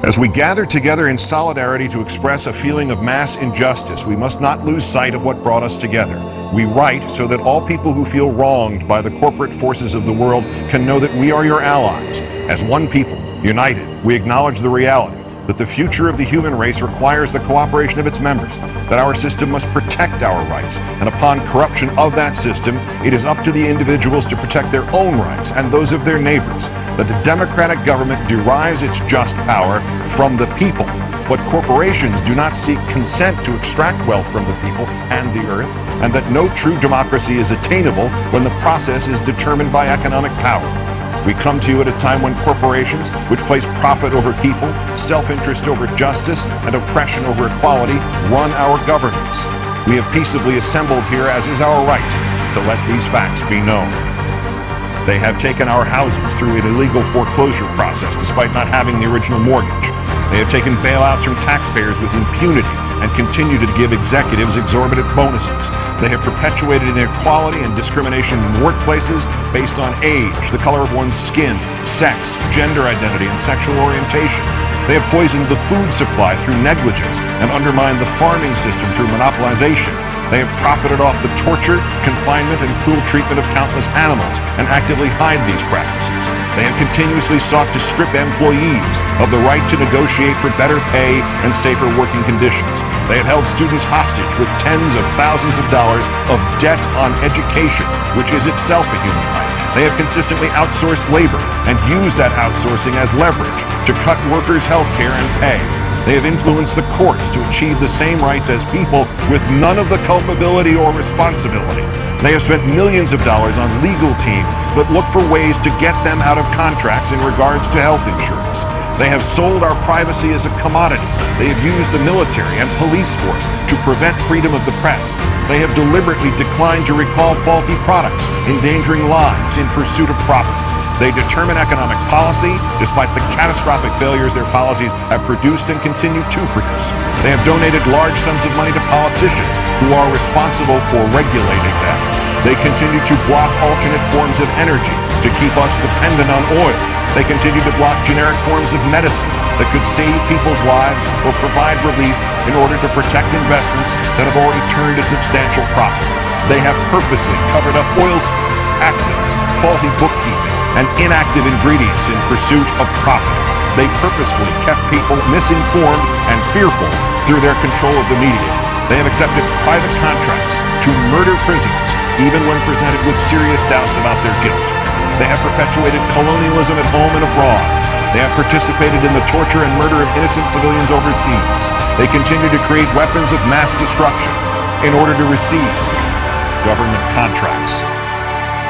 As we gather together in solidarity to express a feeling of mass injustice, we must not lose sight of what brought us together. We write so that all people who feel wronged by the corporate forces of the world can know that we are your allies. As one people, united, we acknowledge the reality that the future of the human race requires the cooperation of its members, that our system must protect our rights, and upon corruption of that system, it is up to the individuals to protect their own rights and those of their neighbors, that the democratic government derives its just power from the people, but corporations do not seek consent to extract wealth from the people and the earth, and that no true democracy is attainable when the process is determined by economic power. We come to you at a time when corporations, which place profit over people, self-interest over justice, and oppression over equality, run our governments. We have peaceably assembled here, as is our right, to let these facts be known. They have taken our houses through an illegal foreclosure process despite not having the original mortgage. They have taken bailouts from taxpayers with impunity and continue to give executives exorbitant bonuses. They have perpetuated inequality and discrimination in workplaces based on age, the color of one's skin, sex, gender identity, and sexual orientation. They have poisoned the food supply through negligence and undermined the farming system through monopolization. They have profited off the torture, confinement, and cruel treatment of countless animals and actively hide these practices. They have continuously sought to strip employees of the right to negotiate for better pay and safer working conditions. They have held students hostage with tens of thousands of dollars of debt on education, which is itself a human right. They have consistently outsourced labor and used that outsourcing as leverage to cut workers' health care and pay. They have influenced the courts to achieve the same rights as people with none of the culpability or responsibility. They have spent millions of dollars on legal teams that look for ways to get them out of contracts in regards to health insurance. They have sold our privacy as a commodity. They have used the military and police force to prevent freedom of the press. They have deliberately declined to recall faulty products, endangering lives in pursuit of profit. They determine economic policy despite the catastrophic failures their policies have produced and continue to produce. They have donated large sums of money to politicians who are responsible for regulating them. They continue to block alternate forms of energy to keep us dependent on oil. They continue to block generic forms of medicine that could save people's lives or provide relief in order to protect investments that have already turned a substantial profit. They have purposely covered up oil spills, accidents, faulty bookkeeping, and inactive ingredients in pursuit of profit. They purposefully kept people misinformed and fearful through their control of the media. They have accepted private contracts to murder prisoners, even when presented with serious doubts about their guilt. They have perpetuated colonialism at home and abroad. They have participated in the torture and murder of innocent civilians overseas. They continue to create weapons of mass destruction in order to receive government contracts.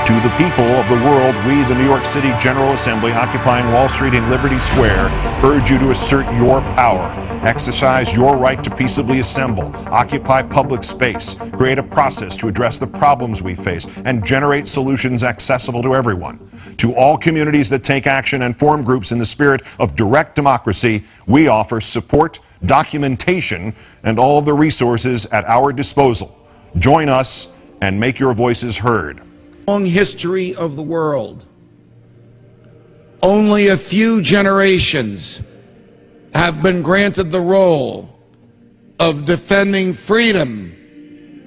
To the people of the world, we, the New York City General Assembly, occupying Wall Street and Liberty Square, urge you to assert your power, exercise your right to peaceably assemble, occupy public space, create a process to address the problems we face, and generate solutions accessible to everyone. To all communities that take action and form groups in the spirit of direct democracy, we offer support, documentation, and all of the resources at our disposal. Join us and make your voices heard. Long history of the world, only a few generations have been granted the role of defending freedom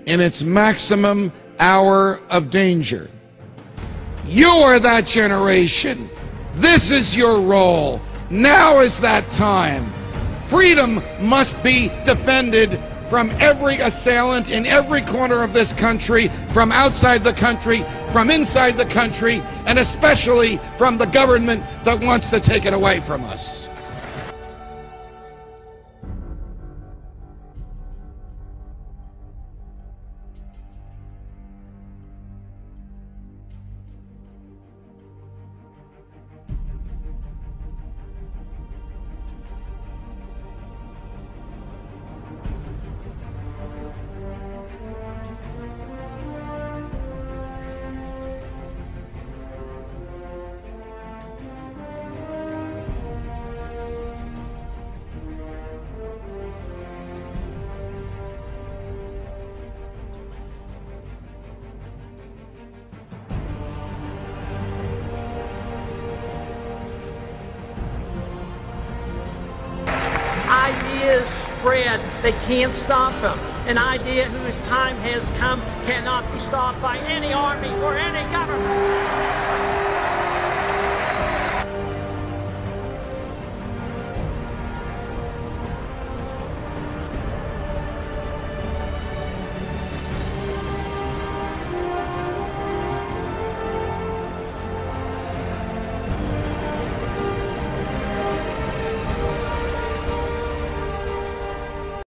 in its maximum hour of danger. You are that generation. This is your role. Now is that time. Freedom must be defended from every assailant in every corner of this country, from outside the country, from inside the country, and especially from the government that wants to take it away from us. Ideas spread. They can't stop them. An idea whose time has come cannot be stopped by any army or any government.